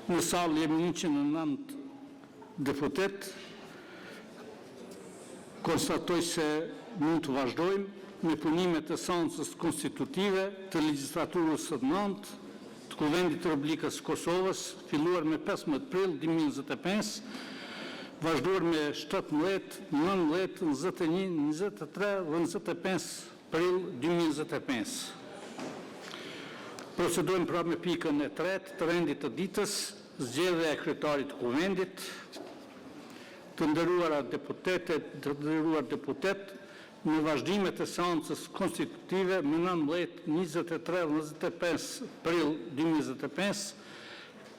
Në salë jemi 109 deputet. Konstatoj se mund të vazhdojmë me punimet e seancës konstitutive të legjislaturës së 9 të Kuvendit të Republikës së Kosovës, filluar me 15 prill 2025, vazhduar me 17, 19, 21, 23 dhe 25 prill 2025. Procedojmë pra me pikën e 3 të rendit të ditës, zgjedhja e kryetarit të Kuvendit. Të nderuar deputet, në vazhdimet e seancës konstitutive me 19, 23 dhe 25 prill 2025,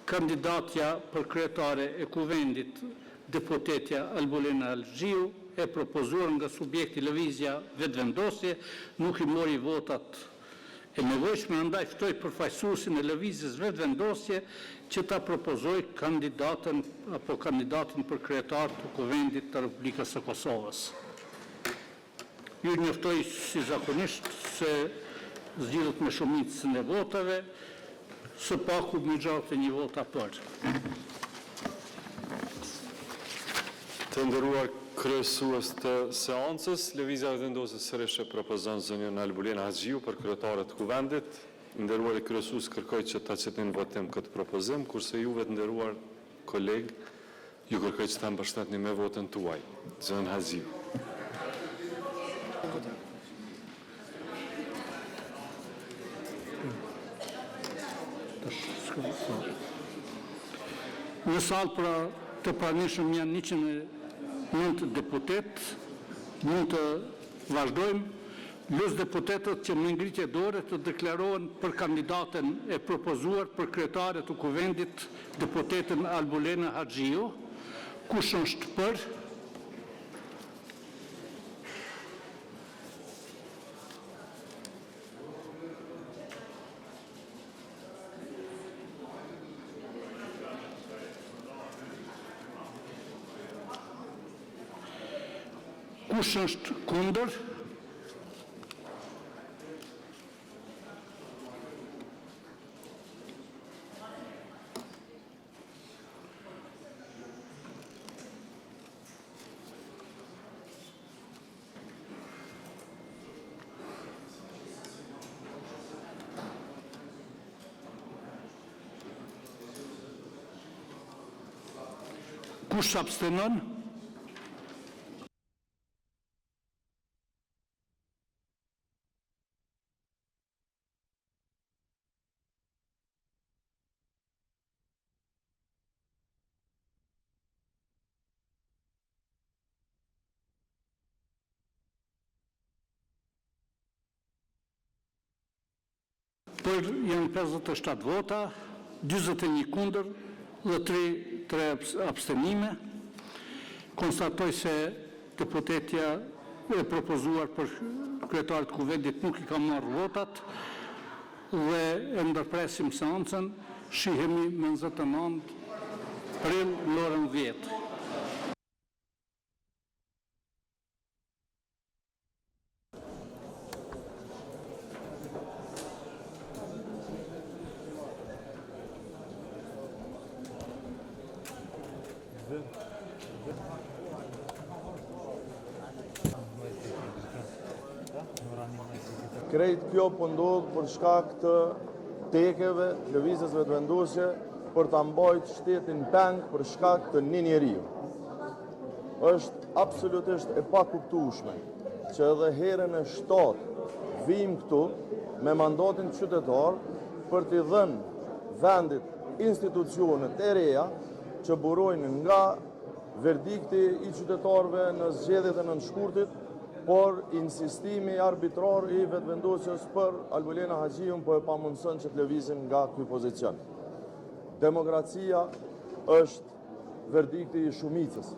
kandidatja për kryetare e Kuvendit, deputetja Albulena Algjiu, e propozuar nga subjekti lëvizja vetëvendosje, nuk i mori votat e nevojshme, andaj ftoj përfaqësuesin e lëvizjes vetëvendosje që ta propozoj kandidatin për kryetar të Kuvendit të Republikës së Kosovës. Ju njoftoj si zakonisht se zgjidhet me shumicën e votave, së paku me gjatë një vota për. Të nderuar kryesues të seancës, lëvizja vetëvendosje sërish e propozon zonjën Albulena Algjiu për kryetare të Kuvendit. Nderuar kryesues, kërkoj që ta çetni në votim këtë propozim, kurse juve të nderuar kolegë, ju kërkoj që ta mbështetni me votën tuaj. Zonjën Algjiu. Në salë pra të pranishëm janë 109 deputet, mund të vazhdojmë. Lus deputetët që me ngritje dore të deklarohen për kandidatën e propozuar për kryetare të Kuvendit, deputetën Albulena Algjiu. Kush është për? Kush është kundër? Kush abstenon? Për janë 57 vota, 41 kundër dhe 3 abstenime. Konstatoj se deputetja e propozuar për kryetarët të Kuvendit nuk i ka marrë votat dhe e ndërpresim seancën, shihemi me 29 prill në orën 10. Krejt kjo ndodh për shkak të tekeve, lëvizjes vetëvendosje, për ta mbajtur shtetin peng për shkak të një njeriu. Është absolutisht e pakuptueshme që edhe herën e 7 vijmë këtu me mandatin qytetar për t'i dhënë vendit institucionet e reja që burojnë nga verdikti i qytetarëve në zgjedhjet e nënshkurtit, por insistimi arbitrar i vetëvendosjes për Albulena Algjiun po e pamundson që të lëvizim nga ky pozicion. Demokracia është verdikti i shumicës.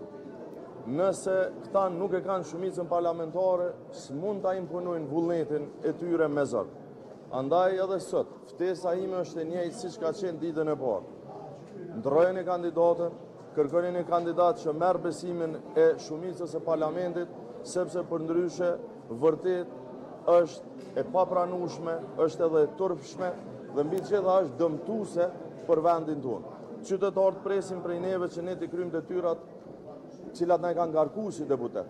Nëse këta nuk e kanë shumicën parlamentare, s'mund ta imponojnë vullnetin e tyre me zot. Andaj edhe sot, ftesa ime është e njëjtë siç ka qenë ditën e parë. Ndrojeni kandidatën, kërkoni një kandidat që merr besimin e shumicës së parlamentit, sepse për ndryshe vërtet është e papranueshme, është edhe e turpshme dhe mbi të gjitha është dëmtuese për vendin tonë. qytetarët presin prej neve që ne t'i kryjmë detyrat cilat na i kanë ngarku si deputet,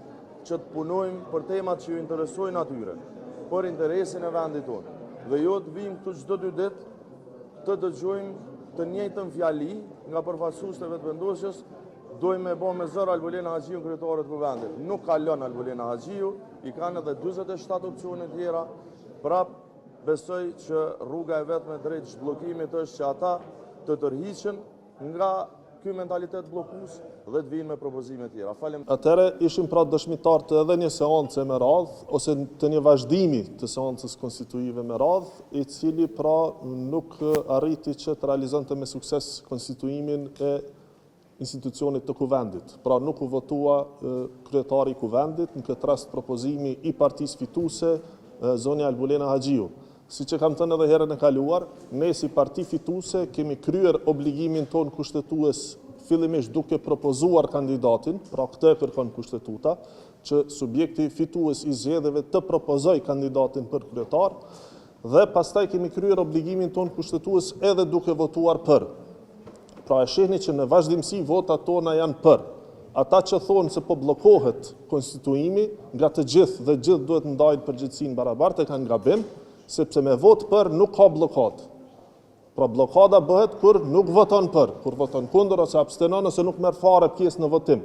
që të punojmë për temat që ju interesojnë atyre, për interesin e vendit tonë. Dhe jo të vim këtu çdo 2 ditë të dëgjojmë të njëjtën fjali nga përfaqësuesit e vetëvendosjes, dojmë me bë me zër Albulena Haxhiu kryetare të kuvendit. Nuk ka lënë Albulena Haxhiu, i kanë edhe 47 opsione tjera. Prap besoj që rruga e vetme drejt zhbllokimit është që ata të tërhiqen nga ky mentalitet bllokues dhe të vinë me propozime tjera. Atëherë ishim pra dëshmitar të edhe një seance me radhë ose të një vazhdimi të seancës konstituive me radhë, i cili pra nuk arriti që të realizonte me sukses konstituimin e institucionit të kuvendit. Pra nuk u votua kryetari i kuvendit, në këtë rast propozimi i partisë fituese, zonja Albulena Haxhiu. Si që kam thënë edhe herën e kaluar, ne si parti fituese kemi kryer obligimin ton kushtetues fillimisht duke propozuar kandidatin, pra këtë e kërkon kushtetuta, që subjekti fitues i zgjedhjeve të propozoj kandidatin për kryetar, dhe pastaj kemi kryer obligimin ton kushtetues edhe duke votuar për. Pra e shihni që në vazhdimsi votat tona janë për. Ata që thonë se po bllokohet konstituimi, nga të gjithë dhe gjithë duhet ndajnë përgjegjësinë barabartë, e kanë gabim, sepse me vot për nuk ka blokadë. Pra blokada bëhet kur nuk voton për, kur voton kundër ose abstenon ose nuk merr fare pjesë në votim.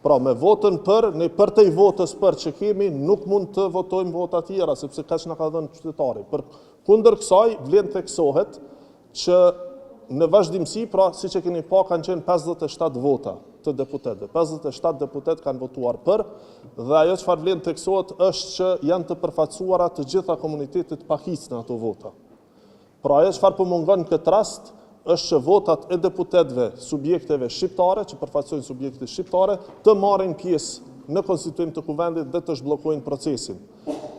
Pra me votën për, ne për të votës për që kemi, nuk mund të votojmë vota tjera, sepse kaq na ka dhënë qytetari. Për kundër kësaj, vlen theksohet që në vazhdimsi, pra si që keni pa, kanë qenë 57 vota të deputetëve. 57 deputet kanë votuar për, dhe ajo çfarë vlen theksohet është që janë të përfaqësuara të gjitha komunitetet pa hiç në ato vota. Pra ajo çfarë po mungon në këtë rast është që votat e deputetëve subjekteve shqiptare, që përfaqësojnë subjekte shqiptare, të marrin pjesë në konstituim të kuvendit dhe të zhbllokojnë procesin.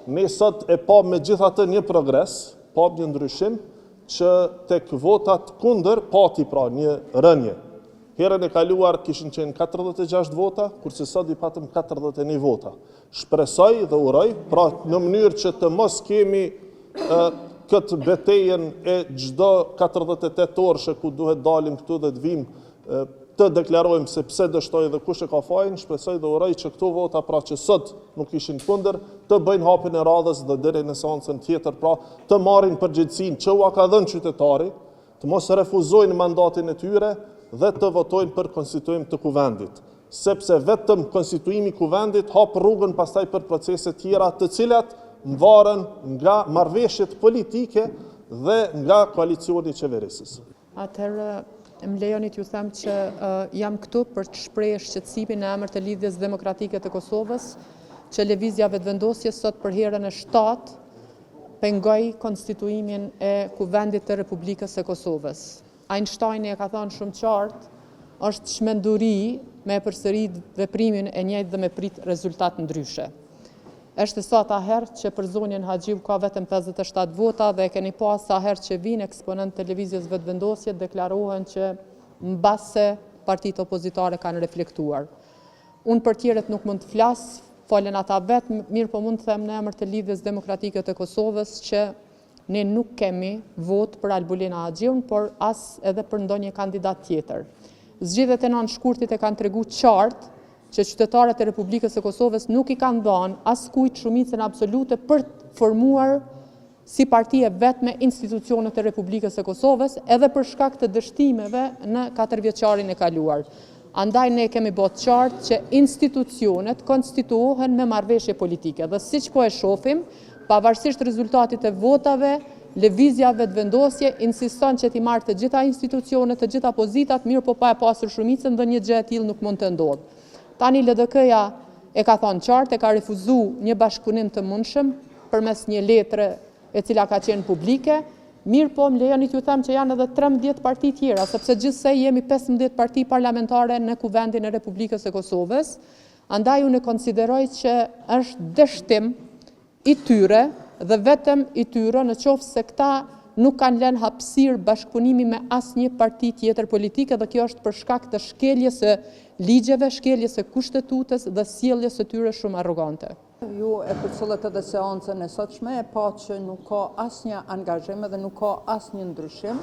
Ne sot e pa megjithatë një progres, pa një ndryshim, që tek votat kundër pati pra një rënje. Herën e kaluar kishin qenë 46 vota, kurse sot i patëm 41 vota. Shpresoj dhe uroj, pra në mënyrë që të mos kemi këtë betejën e çdo 48 orëshe ku duhet dalim këtu dhe të vim të deklarojmë se pse dështoj dhe kush e ka fajin, shpresoj dhe uroj që këto vota pra që sot nuk ishin kundër, të bëjnë hapin e radhës dhe deri në seancën tjetër, pra të marrin përgjegjësinë që u ka dhënë qytetari, të mos refuzojnë mandatin e tyre dhe të votojnë për konstituim të kuvendit. Sepse vetëm konstituimi i kuvendit hap rrugën pastaj për procese tjera të cilat varen nga marrëveshjet politike dhe nga koalicioni i qeverisës. Atëherë, më lejoni t'ju them që jam këtu për të shprehur shqetësimin në emër të Lidhjes Demokratike të Kosovës, që lëvizja vetëvendosjes sot për herën e 7 pengoi konstituimin e kuvendit të Republikës së Kosovës. Einstein e ka thënë shumë qartë, është çmenduri me përsërit veprimin e njëjtë dhe me prit rezultat ndryshe. Është sa ta herë që për zonjën Haxhiu ka vetëm 57 vota dhe keni pas sa herë që vinë eksponent televizijës vetëvendosje deklarohen që mbase partitë opozitare kanë reflektuar. Unë për tjerët nuk mund të flas, falen ata vetë, mirë po mund të them në emër të Lidhjes Demokratike të Kosovës që ne nuk kemi vot për Albulena Haxhiun, por as edhe për ndonjë kandidat tjetër. Zgjedhjet e 9 shkurtit e kanë treguar qartë që qytetarët e Republikës së Kosovës nuk i kanë dhënë askujt shumicën absolute për të formuar si parti e vetme institucionet e Republikës së Kosovës, edhe për shkak të dështimeve në 4 vjeçarin e kaluar. Andaj ne kemi bërë qartë që institucionet konstituohen me marrëveshje politike dhe siç po e shohim, pavarësisht rezultatit e votave, lëvizja vetëvendosje insiston që t'i marrë të gjitha institucionet, të gjitha pozitat, mirë po pa e pasur shumicën dhe një gjë e tillë nuk mund të ndodhë. Tani LDK-ja e ka thënë qartë, e ka refuzuar një bashkëpunim të mundshëm përmes një letre e cila ka qenë publike, mirë po më lejoni t'ju them që janë edhe 13 parti tjera, sepse gjithsej jemi 15 parti parlamentare në kuvendin e Republikës së Kosovës, andaj unë konsideroj që është dështim i tyre dhe vetëm i tyre në qoftë se këta nuk kanë lënë hapësirë bashkëpunimi me asnjë parti tjetër politike dhe kjo është për shkak të shkeljes së ligjeve, shkeljes së kushtetutës dhe sjelljes së tyre shumë arrogante. Ju e përcjellet edhe seancën e sotshme, e pa që nuk ka asnjë angazhim dhe nuk ka asnjë ndryshim.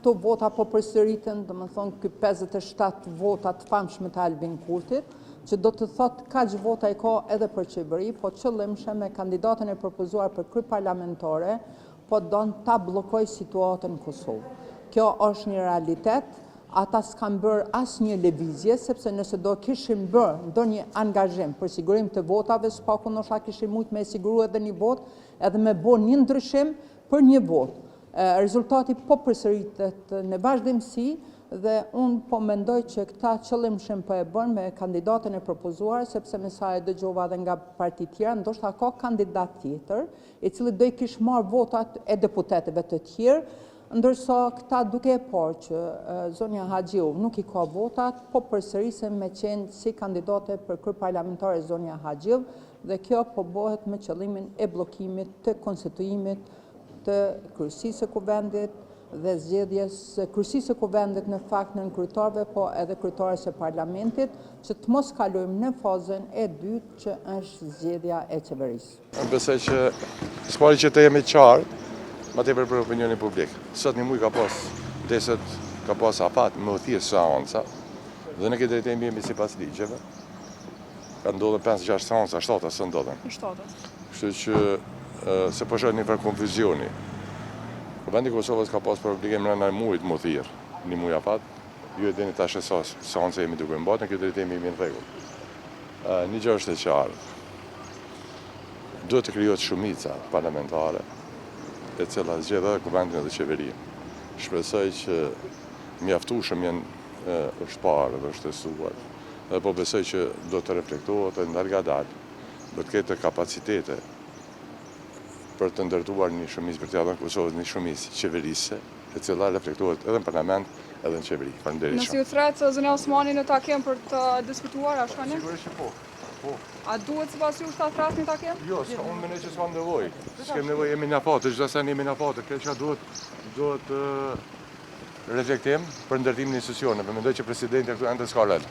këto vota po përsëritën, do më thonë ky 57 vota të famshme të Albin Kurtit, që do të thotë kaq vota i ka edhe për qeveri, po qëllimshëm me kandidatën e propozuar për kryeparlamentare, po don ta bllokoj situatën në Kosovë. Kjo është një realitet, ata s'kan bërë asnjë lëvizje, sepse nëse do kishin bërë ndonjë angazhim për sigurim të votave, s'paku ndoshta kishin mujt me siguru edhe një votë, edhe me bo një ndryshim për një votë. Rezultati po përsëritet në vazhdimsi dhe unë po mendoj që këta qëllimshëm po e bën me kandidatën e propozuar, sepse me sa e dëgjova dhe nga parti tjera, ndoshta ka kandidat tjetër, i cili do i kish marrë votat e deputetëve të tjerë, ndërsa këta duke e parë që zonja Haxhiu nuk i ka votat, po përsërisen me qenë si kandidate për kryeparlamentare zonja Haxhiu, dhe kjo po bëhet me qëllimin e bllokimit të konstituimit të kryesisë së kuvendit dhe zgjedhjes kryesisë së kuvendit në fakt në kryetarëve, po edhe kryetares së parlamentit, që të mos kalojmë në fazën e dytë që është zgjedhja e qeverisë. Besoj që s'pari që të jemi qartë, ma tepër për opinionin publik. Sot një muj ka pas deset, ka pas afat më thirë seanca, dhe në këtë drejtim jemi si pas ligjeve. Ka ndodhen 5-6 seanca, 7 së ndodhen. Kështu që se përshojt një për konfuzioni. Kuvendi Kosovës ka pas për obligim në mujt më thirë, një muj afat, ju e dini tash e sa seanca jemi duke mbatë, në këtë drejtim jemi në rregull. Një gjë është e qartë. Duhet të krijohet shumica parlamentare, e cila zgjedh edhe kuvendin edhe qeverinë. Shpresoj që mjaftueshëm janë është parë dhe është testuar. Dhe po besoj që do të reflektohet edhe ndargadalë, do të ketë kapacitete për të ndërtuar një shumicë për t'ia dhënë Kosovës një shumicë qeverisë, e cila reflektohet edhe në parlament edhe në qeveri. Faleminderit. Nëse ju thret zonja Osmani në takim për të diskutuar, a shkoni? Sigurisht që po. A duhet sipas jush ta thrasni takim? Jo, unë mendoj që s'kam nevojë. S'kem nevojë, jemi në afatë, çdo sa jemi në afatë, kjo që duhet reflektim për ndërtimin e institucioneve. Mendoj që presidenti këtu ende s'ka rol.